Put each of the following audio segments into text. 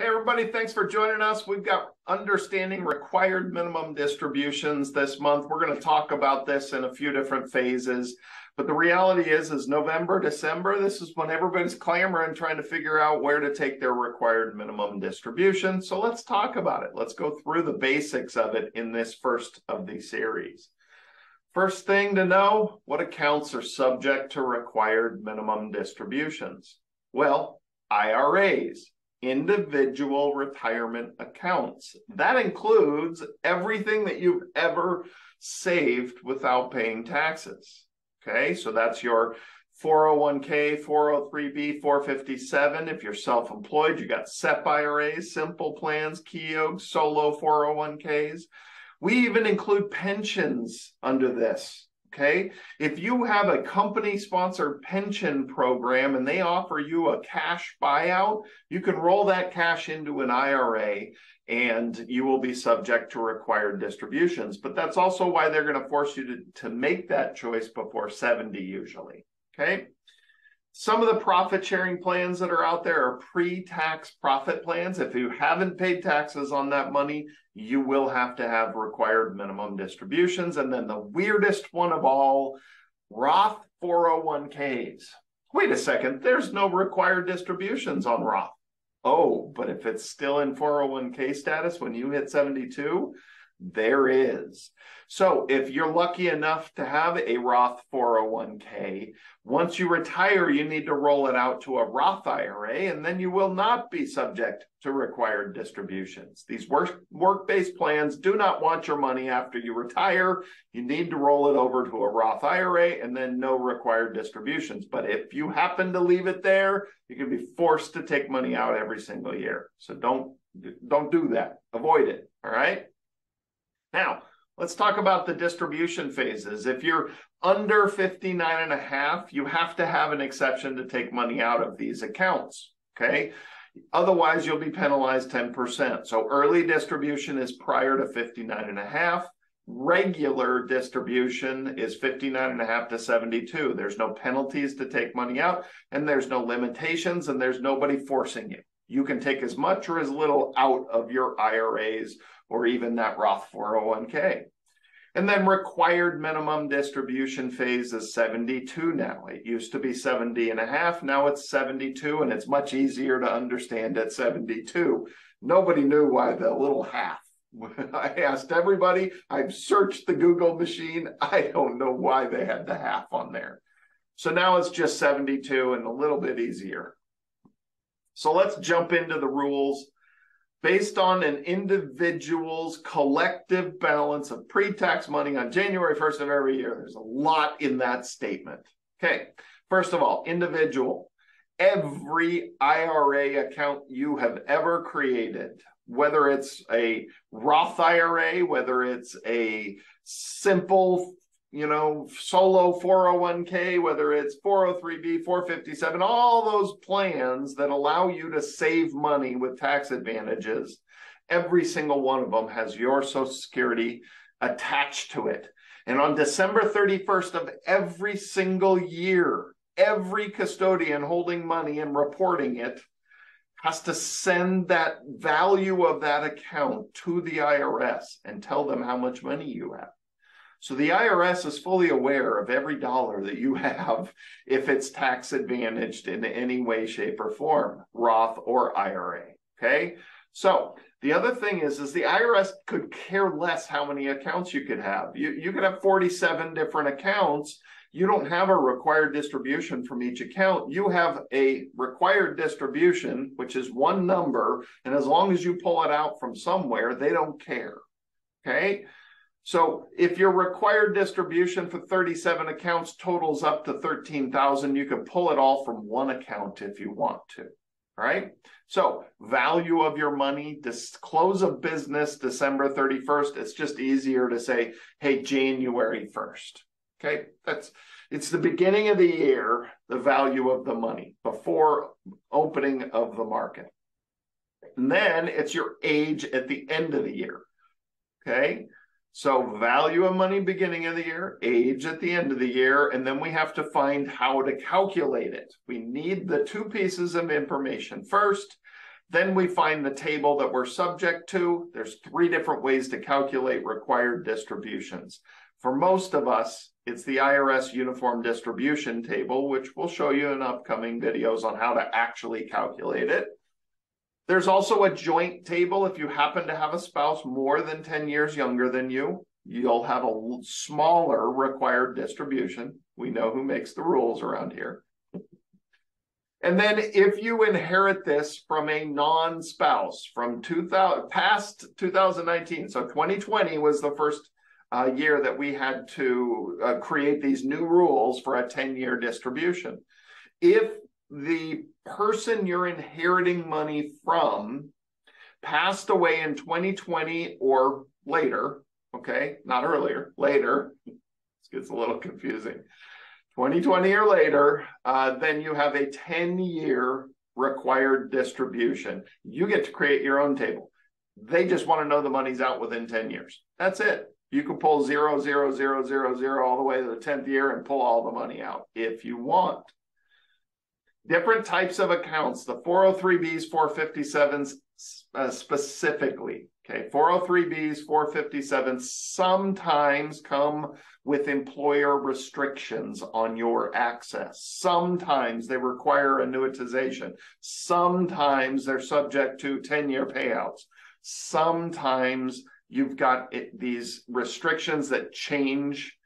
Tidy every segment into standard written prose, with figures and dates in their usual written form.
Hey everybody, thanks for joining us. We've got understanding required minimum distributions this month. We're going to talk about this in a few different phases. But the reality is November, December, this is when everybody's clamoring, trying to figure out where to take their required minimum distribution. So let's talk about it. Let's go through the basics of it in this first of the series. First thing to know, what accounts are subject to required minimum distributions? Well, IRAs. Individual retirement accounts. That includes everything that you've ever saved without paying taxes. Okay, so that's your 401k, 403b, 457. If you're self-employed, you got SEP IRAs, simple plans, Keogh, solo 401ks. We even include pensions under this. Okay, if you have a company-sponsored pension program and they offer you a cash buyout, you can roll that cash into an IRA and you will be subject to required distributions. But that's also why they're going to force you to make that choice before 70 usually. Okay, some of the profit-sharing plans that are out there are pre-tax profit plans. If you haven't paid taxes on that money, you will have to have required minimum distributions. And then the weirdest one of all, Roth 401ks. Wait a second, there's no required distributions on Roth. Oh, but if it's still in 401k status when you hit 72, there is. So if you're lucky enough to have a Roth 401k, once you retire, you need to roll it out to a Roth IRA, and then you will not be subject to required distributions. These work-based plans do not want your money after you retire. You need to roll it over to a Roth IRA and then no required distributions. But if you happen to leave it there, you can be forced to take money out every single year. So don't do that. Avoid it, all right? Now, let's talk about the distribution phases. If you're under 59 and a half, you have to have an exception to take money out of these accounts, okay? Otherwise, you'll be penalized 10%. So early distribution is prior to 59 and a half. Regular distribution is 59 and a half to 72. There's no penalties to take money out, and there's no limitations, and there's nobody forcing you. You can take as much or as little out of your IRAs or even that Roth 401k. And then required minimum distribution phase is 72 now. It used to be 70 and a half. Now it's 72, and it's much easier to understand at 72. Nobody knew why the little half. I asked everybody. I've searched the Google machine. I don't know why they had the half on there. So now it's just 72 and a little bit easier. So let's jump into the rules. Based on an individual's collective balance of pre-tax money on January 1st of every year. There's a lot in that statement. Okay, first of all, individual. Every IRA account you have ever created, whether it's a Roth IRA, whether it's a simple solo 401k, whether it's 403b, 457, all those plans that allow you to save money with tax advantages, every single one of them has your Social Security attached to it. And on December 31st of every single year, every custodian holding money and reporting it has to send that value of that account to the IRS and tell them how much money you have. So the IRS is fully aware of every dollar that you have if it's tax advantaged in any way, shape, or form, Roth or IRA, okay? So the other thing is the IRS could care less how many accounts you could have. You could have 47 different accounts. You don't have a required distribution from each account. You have a required distribution, which is one number, and as long as you pull it out from somewhere, they don't care, okay? So if your required distribution for 37 accounts totals up to $13,000, you can pull it all from one account if you want to, all right? So value of your money, close of business December 31st, it's just easier to say, hey, January 1st, okay? It's the beginning of the year, the value of the money before opening of the market. And then it's your age at the end of the year, okay? So value of money beginning of the year, age at the end of the year, and then we have to find how to calculate it. We need the two pieces of information. First, Then we find the table that we're subject to. There's 3 different ways to calculate required distributions. For most of us, it's the IRS Uniform Distribution Table, which we'll show you in upcoming videos on how to actually calculate it. There's also a joint table. If you happen to have a spouse more than 10 years younger than you, you'll have a smaller required distribution. We know who makes the rules around here. And then if you inherit this from a non-spouse from past 2019, so 2020 was the first year that we had to create these new rules for a 10-year distribution. If the person you're inheriting money from passed away in 2020 or later, okay, not earlier, later, this gets a little confusing, 2020 or later, then you have a 10-year required distribution. You get to create your own table. They just want to know the money's out within 10 years. That's it. You can pull 0, 0, 0, 0, 0 all the way to the 10th year and pull all the money out if you want. Different types of accounts, the 403Bs, 457s specifically. Okay, 403Bs, 457s sometimes come with employer restrictions on your access. Sometimes they require annuitization. Sometimes they're subject to 10-year payouts. Sometimes you've got these restrictions that change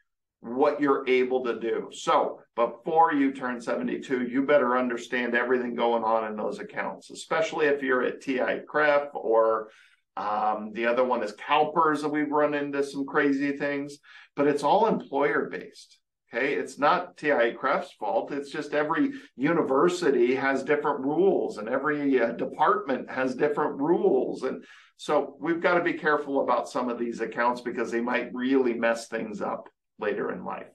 what you're able to do. So before you turn 72, you better understand everything going on in those accounts, especially if you're at TI-CREF or the other one is CalPERS, that we've run into some crazy things, but it's all employer-based. Okay, it's not TI-CREF's fault. It's just every university has different rules and every department has different rules. And so we've got to be careful about some of these accounts because they might really mess things up later in life.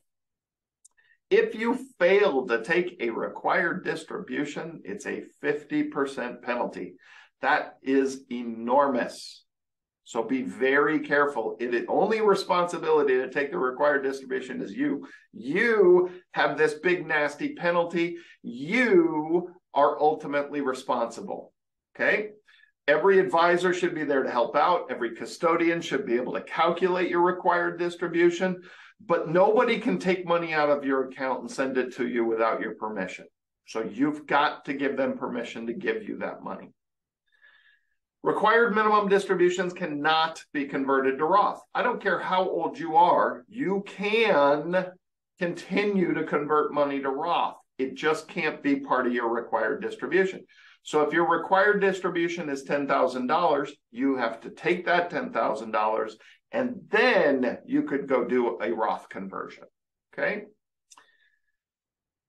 If you fail to take a required distribution, it's a 50% penalty. That is enormous. So be very careful. The only responsibility to take the required distribution is you. You have this big nasty penalty. You are ultimately responsible. Okay? Every advisor should be there to help out. Every custodian should be able to calculate your required distribution, but nobody can take money out of your account and send it to you without your permission. So you've got to give them permission to give you that money. Required minimum distributions cannot be converted to Roth. I don't care how old you are, you can continue to convert money to Roth. It just can't be part of your required distribution. So if your required distribution is $10,000, you have to take that $10,000 and then you could go do a Roth conversion, okay?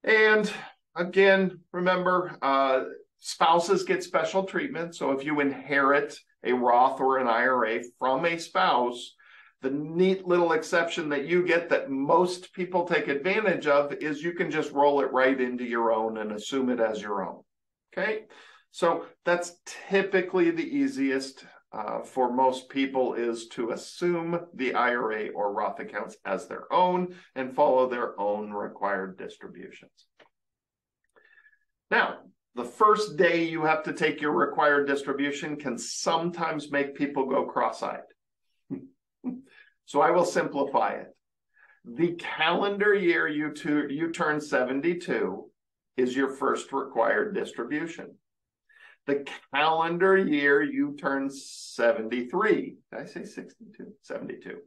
And again, remember, spouses get special treatment. So if you inherit a Roth or an IRA from a spouse, the neat little exception that you get that most people take advantage of is you can just roll it right into your own and assume it as your own. Okay, so that's typically the easiest for most people, is to assume the IRA or Roth accounts as their own and follow their own required distributions. Now, the first day you have to take your required distribution can sometimes make people go cross-eyed. So I will simplify it. The calendar year you turn 72 is your first required distribution. The calendar year you turn 73, did I say 62? 72.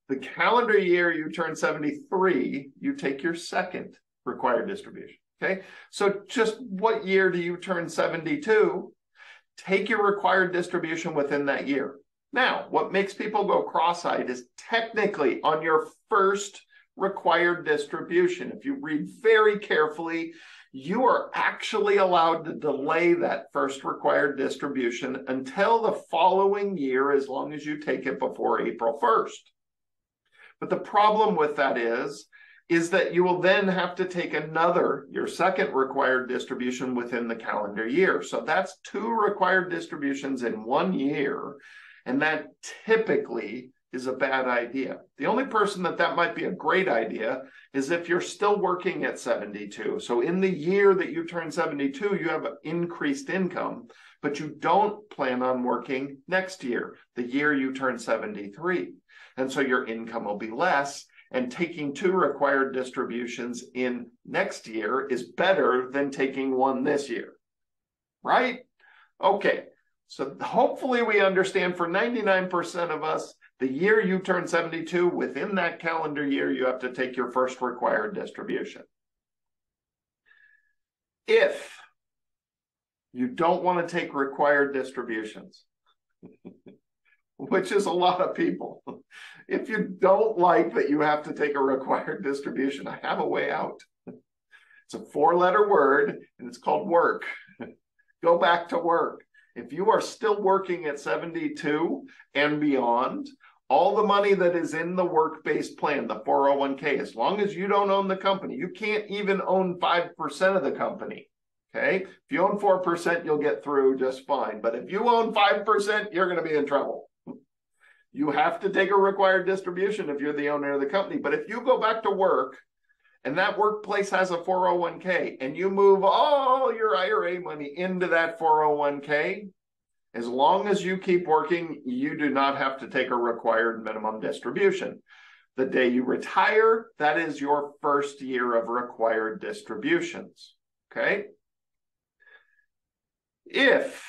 The calendar year you turn 73, you take your second required distribution. Okay, so just what year do you turn 72? Take your required distribution within that year. Now, what makes people go cross-eyed is technically on your first required distribution. If you read very carefully, you are actually allowed to delay that first required distribution until the following year, as long as you take it before April 1st. But the problem with that is that you will then have to take your second required distribution within the calendar year. So that's 2 required distributions in 1 year. And that typically is a bad idea. The only person that might be a great idea is if you're still working at 72. So in the year that you turn 72, you have increased income, but you don't plan on working next year, the year you turn 73. And so your income will be less, and taking 2 required distributions in next year is better than taking 1 this year, right? Okay, so hopefully we understand for 99% of us, the year you turn 72, within that calendar year, you have to take your first required distribution. If you don't want to take required distributions, which is a lot of people, if you don't like that you have to take a required distribution, I have a way out. It's a 4-letter word, and it's called work. Go back to work. If you are still working at 72 and beyond, all the money that is in the work-based plan, the 401k, as long as you don't own the company, you can't even own 5% of the company, okay? If you own 4%, you'll get through just fine. But if you own 5%, you're going to be in trouble. You have to take a required distribution if you're the owner of the company. But if you go back to work and that workplace has a 401k and you move all your IRA money into that 401k, as long as you keep working, you do not have to take a required minimum distribution. The day you retire, that is your first year of required distributions, okay? If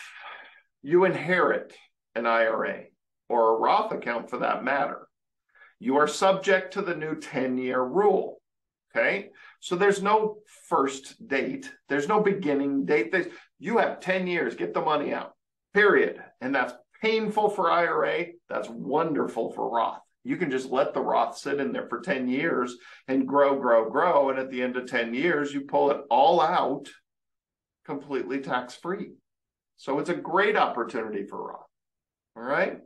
you inherit an IRA, or a Roth account for that matter, you are subject to the new 10-year rule, okay? So there's no first date. There's no beginning date. You have 10 years, get the money out. Period. And that's painful for IRA. That's wonderful for Roth. You can just let the Roth sit in there for 10 years and grow, grow, grow. And at the end of 10 years, you pull it all out completely tax-free. So it's a great opportunity for Roth. All right.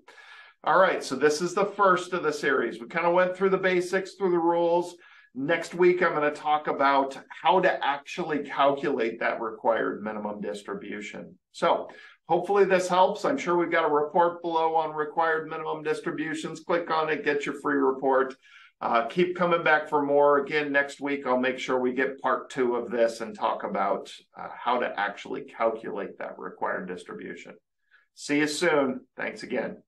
All right. So this is the first of the series. We kind of went through the basics, through the rules. Next week, I'm going to talk about how to actually calculate that required minimum distribution. So hopefully this helps. I'm sure we've got a report below on required minimum distributions. Click on it, get your free report. Keep coming back for more. Again, next week, I'll make sure we get part 2 of this and talk about how to actually calculate that required distribution. See you soon. Thanks again.